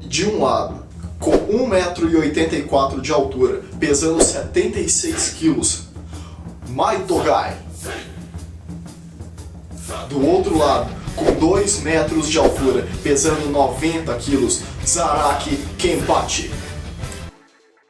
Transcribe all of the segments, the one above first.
De um lado, com 1,84 m de altura, pesando 76 kg, Maito Gai. Do outro lado, com 2 metros de altura, pesando 90 kg, Zaraki Kenpachi.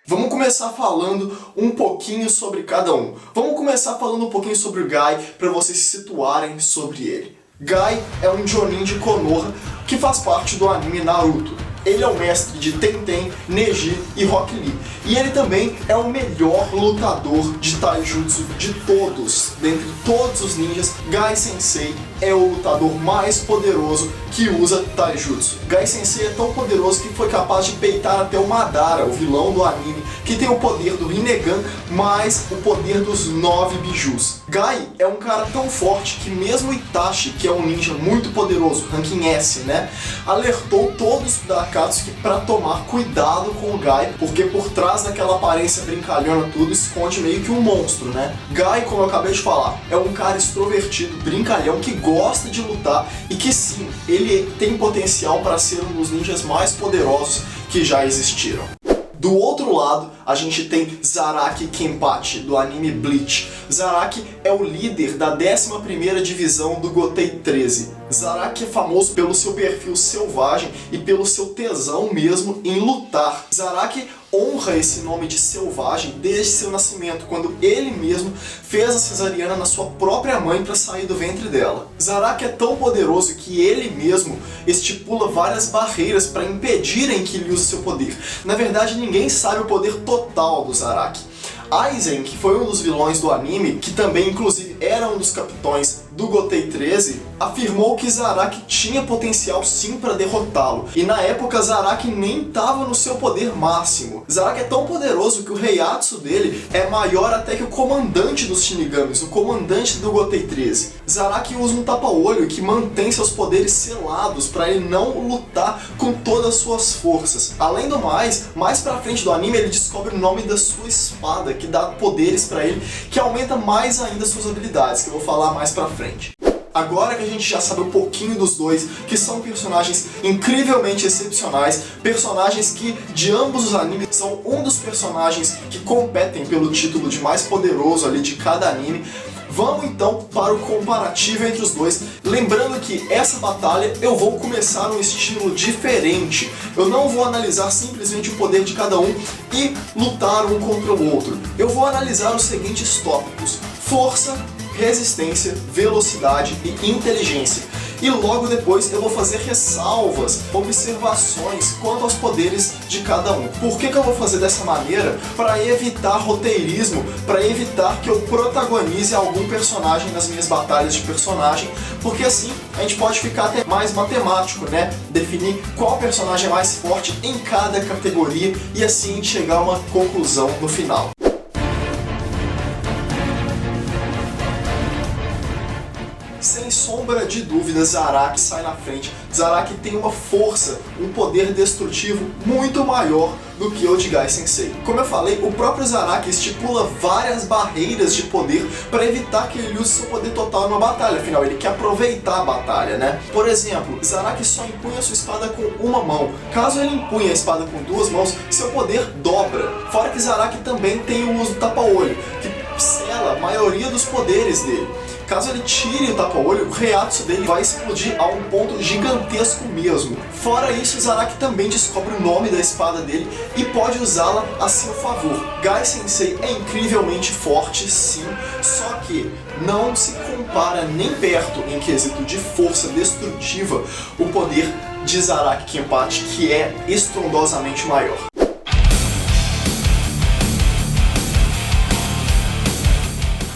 Vamos começar falando um pouquinho sobre cada um. Vamos começar falando um pouquinho sobre o Gai, para vocês se situarem sobre ele. Gai é um Jonin de Konoha que faz parte do anime Naruto. Ele é o mestre de Tenten, Neji e Rock Lee. E ele também é o melhor lutador de Taijutsu de todos. Dentre todos os ninjas, Gai Sensei é o lutador mais poderoso que usa Taijutsu. Gai Sensei é tão poderoso que foi capaz de peitar até o Madara, o vilão do anime, que tem o poder do Rinnegan mais o poder dos 9 bijus. Gai é um cara tão forte que mesmo Itachi, que é um ninja muito poderoso, ranking S, né, alertou todos da Akatsuki para tomar cuidado com o Gai, porque por trás daquela aparência brincalhona tudo esconde meio que um monstro, né? Gai, como eu acabei de falar, é um cara extrovertido, brincalhão, que gosta de lutar e que sim, ele tem potencial para ser um dos ninjas mais poderosos que já existiram. Do outro lado, a gente tem Zaraki Kenpachi, do anime Bleach. Zaraki é o líder da 11ª divisão do Gotei 13. Zaraki é famoso pelo seu perfil selvagem e pelo seu tesão mesmo em lutar. Zaraki honra esse nome de selvagem desde seu nascimento, quando ele mesmo fez a cesariana na sua própria mãe para sair do ventre dela. Zaraki é tão poderoso que ele mesmo estipula várias barreiras para impedirem que ele use seu poder. Na verdade, ninguém sabe o poder total do Zaraki. Aizen, que foi um dos vilões do anime, que também inclusive era um dos capitães do Gotei 13, afirmou que Zaraki tinha potencial sim para derrotá-lo. E na época Zaraki nem estava no seu poder máximo. Zaraki é tão poderoso que o Reiatsu dele é maior até que o comandante dos Shinigamis, o comandante do Gotei 13. Zaraki usa um tapa-olho que mantém seus poderes selados para ele não lutar com todas as suas forças. Além do mais pra frente do anime ele descobre o nome da sua espada, que dá poderes para ele, que aumenta mais ainda suas habilidades, que eu vou falar mais pra frente. Agora que a gente já sabe um pouquinho dos dois, que são personagens incrivelmente excepcionais, personagens que de ambos os animes são um dos personagens que competem pelo título de mais poderoso ali de cada anime, vamos então para o comparativo entre os dois. Lembrando que essa batalha eu vou começar num estilo diferente. Eu não vou analisar simplesmente o poder de cada um e lutar um contra o outro. Eu vou analisar os seguintes tópicos: força, resistência, velocidade e inteligência. E logo depois eu vou fazer ressalvas, observações quanto aos poderes de cada um. Por que eu vou fazer dessa maneira? Para evitar roteirismo, para evitar que eu protagonize algum personagem nas minhas batalhas de personagem, porque assim a gente pode ficar até mais matemático, né? Definir qual personagem é mais forte em cada categoria e assim a gente chegar a uma conclusão no final. Sem sombra de dúvida, Zaraki sai na frente. Zaraki tem uma força, um poder destrutivo muito maior do que o de Gai Sensei. Como eu falei, o próprio Zaraki estipula várias barreiras de poder para evitar que ele use seu poder total numa batalha, afinal ele quer aproveitar a batalha, né? Por exemplo, Zaraki só empunha sua espada com uma mão. Caso ele empunhe a espada com duas mãos, seu poder dobra. Fora que Zaraki também tem o uso do tapa-olho, que sela a maioria dos poderes dele. Caso ele tire o tapa-olho, o Reiatsu dele vai explodir a um ponto gigantesco mesmo. Fora isso, Zaraki também descobre o nome da espada dele e pode usá-la a seu favor. Gai Sensei é incrivelmente forte, sim, só que não se compara nem perto, em quesito de força destrutiva, o poder de Zaraki Kenpachi, que é estrondosamente maior.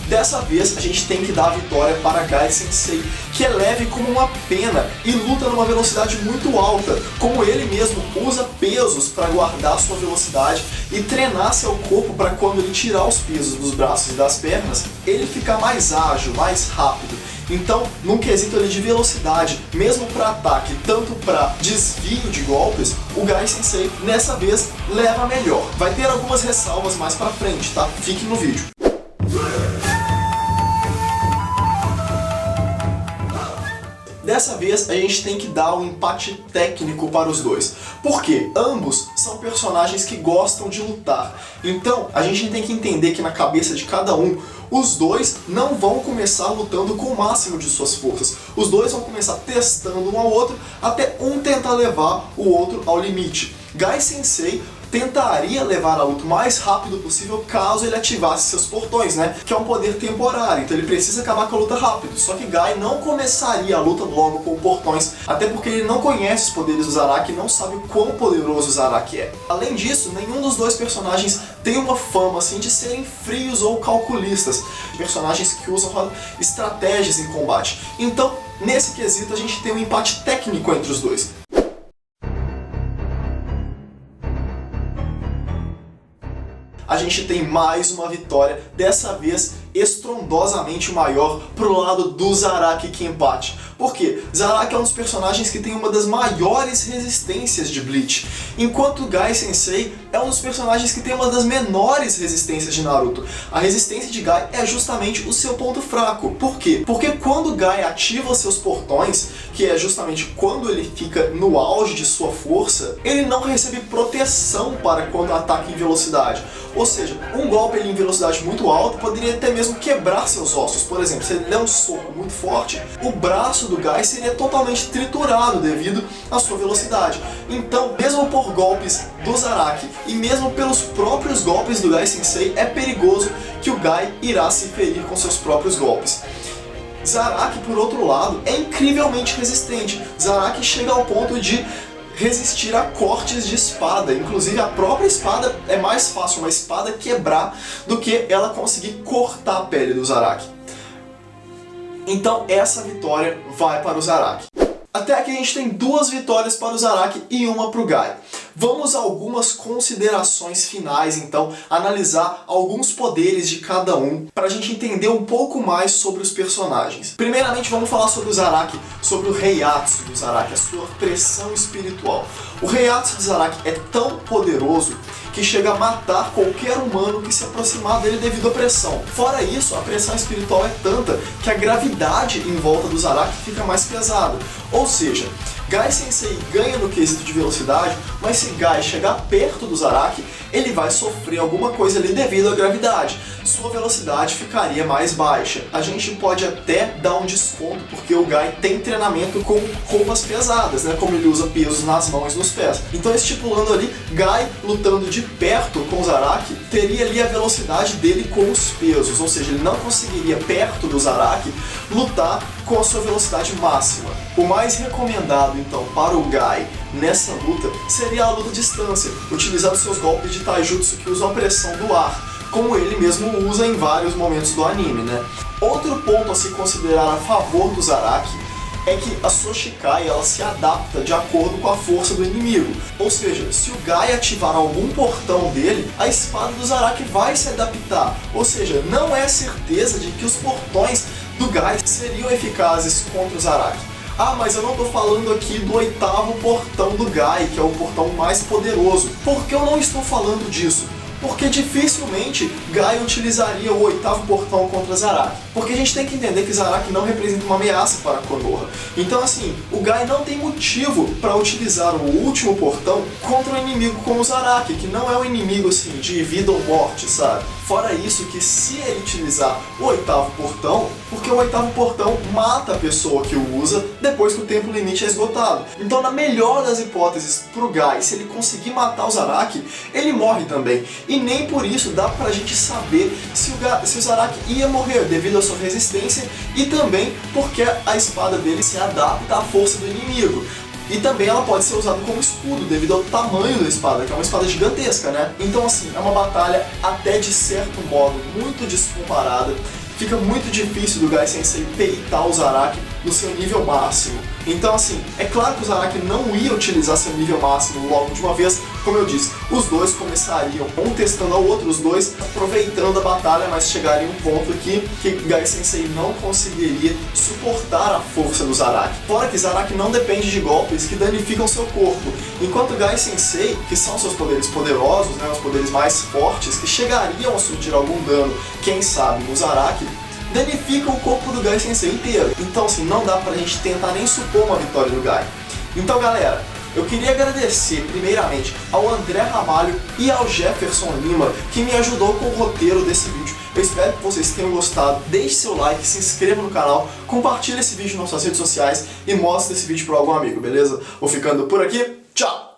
Dessa vez a gente tem que dar a vitória para Gai Sensei, que é leve como uma pena e luta numa velocidade muito alta, como ele mesmo usa pesos para guardar sua velocidade e treinar seu corpo para quando ele tirar os pesos dos braços e das pernas, ele ficar mais ágil, mais rápido. Então, num quesito ali de velocidade, mesmo para ataque, tanto para desvio de golpes, o Gai Sensei, nessa vez, leva melhor. Vai ter algumas ressalvas mais pra frente, tá? Fique no vídeo. Dessa vez a gente tem que dar um empate técnico para os dois. Porque ambos são personagens que gostam de lutar. Então a gente tem que entender que na cabeça de cada um, os dois não vão começar lutando com o máximo de suas forças. Os dois vão começar testando um ao outro até um tentar levar o outro ao limite. Gai Sensei tentaria levar a luta o mais rápido possível caso ele ativasse seus portões, né? Que é um poder temporário, então ele precisa acabar com a luta rápido. Só que Gai não começaria a luta logo com portões, até porque ele não conhece os poderes do Zaraki e não sabe o quão poderoso o Zaraki é. Além disso, nenhum dos dois personagens tem uma fama assim de serem frios ou calculistas, personagens que usam estratégias em combate. Então, nesse quesito, a gente tem um empate técnico entre os dois. A gente tem mais uma vitória, dessa vez estrondosamente maior pro lado do Zaraki Kenpachi. Por quê? Zaraki é um dos personagens que tem uma das maiores resistências de Bleach, enquanto Gai Sensei é um dos personagens que tem uma das menores resistências de Naruto. A resistência de Gai é justamente o seu ponto fraco. Por quê? Porque quando Gai ativa seus portões, que é justamente quando ele fica no auge de sua força, ele não recebe proteção para quando ataca em velocidade. Ou seja, um golpe em velocidade muito alta poderia até mesmo quebrar seus ossos. Por exemplo, se ele der um soco muito forte, o braço do Gai seria totalmente triturado devido à sua velocidade. Então, mesmo por golpes do Zaraki e mesmo pelos próprios golpes do Gai Sensei, é perigoso que o Gai irá se ferir com seus próprios golpes. Zaraki, por outro lado, é incrivelmente resistente. Zaraki chega ao ponto de resistir a cortes de espada. Inclusive, a própria espada é mais fácil uma espada quebrar do que ela conseguir cortar a pele do Zaraki. Então, essa vitória vai para o Zaraki. Até aqui a gente tem duas vitórias para o Zaraki e uma para o Gai. Vamos a algumas considerações finais, então, analisar alguns poderes de cada um, para a gente entender um pouco mais sobre os personagens. Primeiramente, vamos falar sobre o Zaraki, sobre o Reiatsu do Zaraki, a sua pressão espiritual. O Reiatsu do Zaraki é tão poderoso que chega a matar qualquer humano que se aproximar dele devido à pressão. Fora isso, a pressão espiritual é tanta que a gravidade em volta do Zaraki fica mais pesada. Ou seja, Gai Sensei ganha no quesito de velocidade, mas se Gai chegar perto do Zaraki, ele vai sofrer alguma coisa ali devido à gravidade. Sua velocidade ficaria mais baixa. A gente pode até dar um desconto, porque o Gai tem treinamento com roupas pesadas, né? Como ele usa pesos nas mãos e nos pés. Então, estipulando ali, Gai lutando de perto com o Zaraki, teria ali a velocidade dele com os pesos. Ou seja, ele não conseguiria, perto do Zaraki, lutar com a sua velocidade máxima. O mais recomendado, então, para o Gai nessa luta seria a luta à distância, utilizando seus golpes de taijutsu que usam a pressão do ar, como ele mesmo usa em vários momentos do anime, né? Outro ponto a se considerar a favor do Zaraki é que a sua Shikai ela se adapta de acordo com a força do inimigo. Ou seja, se o Gai ativar algum portão dele, a espada do Zaraki vai se adaptar. Ou seja, não é certeza de que os portões do Gai seriam eficazes contra o Zaraki. Ah, mas eu não estou falando aqui do 8º portão do Gai, que é o portão mais poderoso. Por que eu não estou falando disso? Porque dificilmente Gai utilizaria o 8º portão contra Zaraki. Porque a gente tem que entender que Zaraki não representa uma ameaça para Konoha. Então assim, o Gai não tem motivo para utilizar o último portão contra um inimigo como o Zaraki, que não é um inimigo assim, de vida ou morte, sabe? Fora isso, que se ele utilizar o 8º portão, porque o 8º portão mata a pessoa que o usa depois que o tempo limite é esgotado. Então, na melhor das hipóteses, pro Gai, se ele conseguir matar o Zaraki, ele morre também. E nem por isso dá pra gente saber se o Zaraki ia morrer devido à sua resistência e também porque a espada dele se adapta à força do inimigo. E também ela pode ser usada como escudo, devido ao tamanho da espada, que é uma espada gigantesca, né? Então assim, é uma batalha até de certo modo muito descomparada. Fica muito difícil do Gai Sensei peitar o Zaraki no seu nível máximo. Então assim, é claro que o Zaraki não ia utilizar seu nível máximo logo de uma vez. Como eu disse, os dois começariam um testando ao outro, os dois aproveitando a batalha, mas chegaria um ponto aqui que Gai Sensei não conseguiria suportar a força do Zaraki. Fora que Zaraki não depende de golpes que danificam seu corpo, enquanto Gai Sensei, que são seus poderes poderosos, né, os poderes mais fortes, que chegariam a surtir algum dano, quem sabe, no Zaraki, danifica o corpo do Gai Sensei inteiro. Então assim, não dá pra gente tentar nem supor uma vitória do Gai. Então galera, eu queria agradecer primeiramente ao André Ramalho e ao Jefferson Lima que me ajudou com o roteiro desse vídeo. Eu espero que vocês tenham gostado, deixe seu like, se inscreva no canal, compartilhe esse vídeo nas suas redes sociais e mostre esse vídeo para algum amigo, beleza? Vou ficando por aqui, tchau!